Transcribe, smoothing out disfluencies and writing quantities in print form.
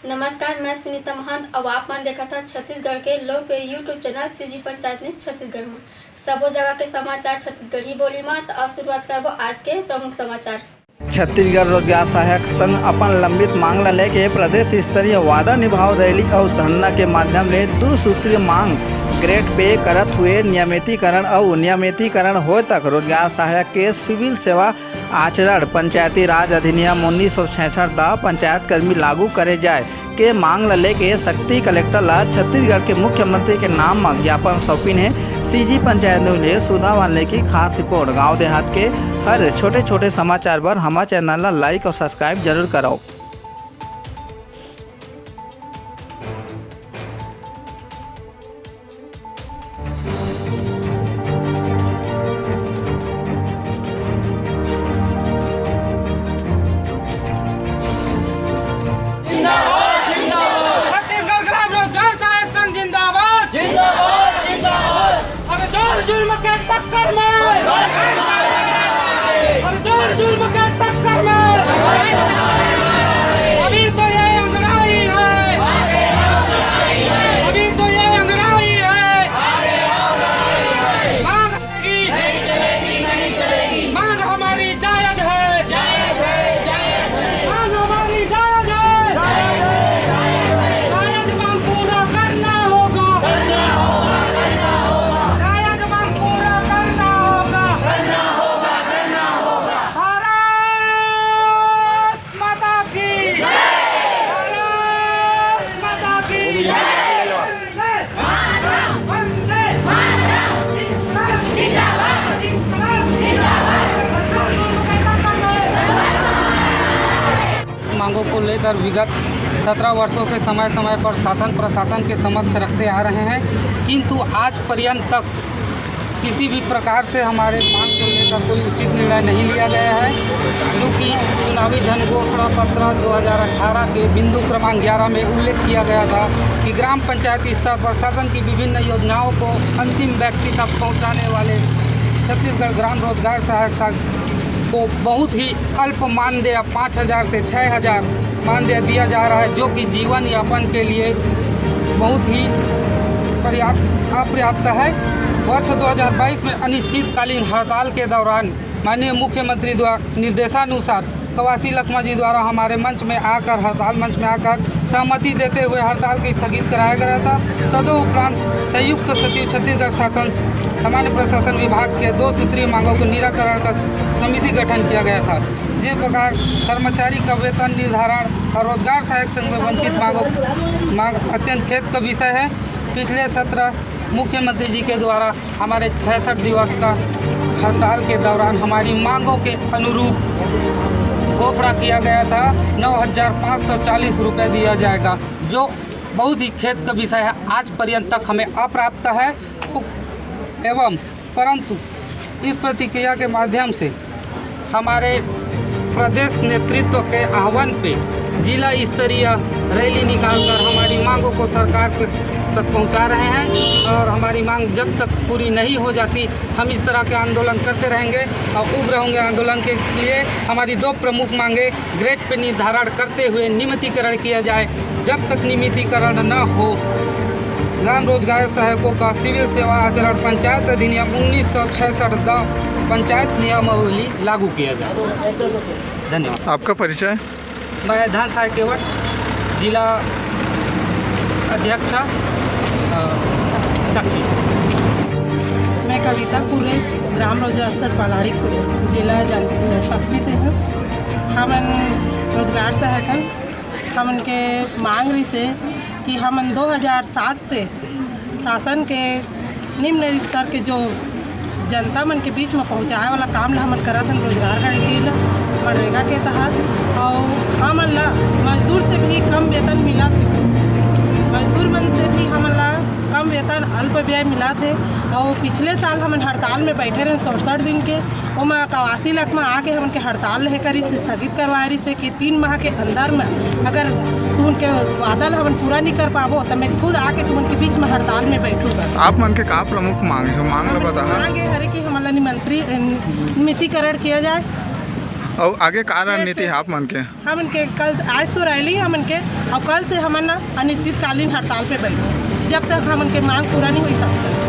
नमस्कार, मैं सुनीता महंत। अब आप मन देखा था छत्तीसगढ़ के लोकप्रिय YouTube channel CG panchayat news Chhattisgarh में सबो जगह के समाचार छत्तीसगढ़ी बोली में। तो अब शुरुआत करबो आज के प्रमुख समाचार। छत्तीसगढ़ रोजगार सहायक संघ अपन लंबित मांग ला लेके प्रदेश स्तरीय वादा निभाव रैली और धरना के माध्यम ले 2 सूत्रीय मांग ग्रेड पे करत हुए नियमितीकरण हो तक रोजगार सहायक के सिविल सेवा आचरण पंचायती राज अधिनियम 1966 दा पंचायत कर्मी लागू करे जाए के मांग ला लेके शक्ति कलेक्टर ला छत्तीसगढ़ के मुख्यमंत्री के नाम में ज्ञापन सौंपिन है। सीजी पंचायत न्यूज ले सुधा वाले की खास रिपोर्ट। गांव देहात के हर छोटे छोटे समाचार पर हमारे चैनल ला लाइक और सब्सक्राइब जरूर करो। जुल्म के टक्कर में जुल्म के टक्कर में अभी तो ये अंगड़ाई है, अभी तो ये अंगड़ाई है। मांग की मांग हमारी जायज है, मांग हमारी जायज है। जायज मांग पूरा करना होगा, मांगों को लेकर विगत 17 वर्षों से समय समय पर शासन प्रशासन के समक्ष रखते आ रहे हैं, किंतु आज पर्यंत तक किसी भी प्रकार से हमारे मांग को लेकर कोई उचित निर्णय नहीं लिया गया है। क्योंकि चुनावी जन घोषणा पत्र 2018 के बिंदु क्रमांक 11 में उल्लेख किया गया था कि ग्राम पंचायती स्तर पर शासन की विभिन्न योजनाओं को अंतिम व्यक्ति तक पहुँचाने वाले छत्तीसगढ़ ग्राम रोजगार सहायक को बहुत ही अल्प मानदेय 5,000 से 6,000 मानदेय दिया जा रहा है, जो कि जीवन यापन के लिए बहुत ही अपर्याप्त है। वर्ष 2022 में अनिश्चितकालीन हड़ताल के दौरान माननीय मुख्यमंत्री द्वारा निर्देशानुसार कवासी लखमा जी द्वारा हमारे मंच में आकर हड़ताल मंच में आकर सहमति देते हुए हड़ताल को स्थगित कराया गया था। तदुपरांत संयुक्त सचिव छत्तीसगढ़ शासन सामान्य प्रशासन विभाग के 2 सूत्रीय मांगों को निराकरण का समिति गठन किया गया था। जिस प्रकार कर्मचारी का वेतन निर्धारण और रोजगार सहायक संघ में वंचित मांग अत्यंत खेद का विषय है। पिछले सत्र मुख्यमंत्री जी के द्वारा हमारे 66 दिवस का हड़ताल के दौरान हमारी मांगों के अनुरूप घोषणा किया गया था 9,540 रुपये दिया जाएगा, जो बहुत ही खेद का विषय है। आज पर्यंत तक हमें अप्राप्त है एवं परंतु इस प्रतिक्रिया के माध्यम से हमारे प्रदेश नेतृत्व के आह्वान पे जिला स्तरीय रैली निकालकर हमारी मांगों को सरकार तक पहुंचा रहे हैं। और हमारी मांग जब तक पूरी नहीं हो जाती हम इस तरह के आंदोलन करते रहेंगे और उग्र होंगे। आंदोलन के लिए हमारी 2 प्रमुख मांगे ग्रेड पे निर्धारण करते हुए नियमितीकरण किया जाए। जब तक नियमितीकरण न हो ग्राम रोजगार सहायकों का सिविल सेवा आचरण पंचायत अधिनियम 1966 दा पंचायत नियमावली लागू किया जाए। धन्यवाद। आपका परिचय? मैं धन सहायक केवट जिला अध्यक्ष शक्ति। मैं कविता कुरे ग्राम रोजगार स्तर पलाड़ी कुरे जिला शक्ति से हूँ। हमन रोजगार सहायक हमन के मांग रही से कि हमन 2007 से शासन के निम्न स्तर के जो जनता मन के बीच में पहुँचाए वाला काम ला हमन करत हन रोजगार गारंटी ला मनरेगा के तहत। और हमन ला मजदूर से भी कम वेतन मिला थे, मजदूर मन से भी हमन ला कम वेतन अल्प व्यय मिला थे। और पिछले साल हमन हड़ताल में बैठे रहे 67 दिन के, ओमा कवासी लखमा आके हमन के हड़ताल रहे करी से स्थगित करवाए रही से कि 3 माह के अंदर में अगर तू उनके वादा ला हमन पूरा नहीं कर पाबो तो मैं खुद आके तुम उनके बीच में हड़ताल में बैठूँगा। आप मन के का प्रमुख मांग है? मांग ला बता। मांग है कि हमारा नियमितीकरण किया जाए और आगे का रणनीति है आप मन के? हम इनके कल आज तो रैली हम इनके और कल से हम ना अनिश्चितकालीन हड़ताल पे बैठे जब तक हम इनके मांग पूरा नहीं हुई तब तक।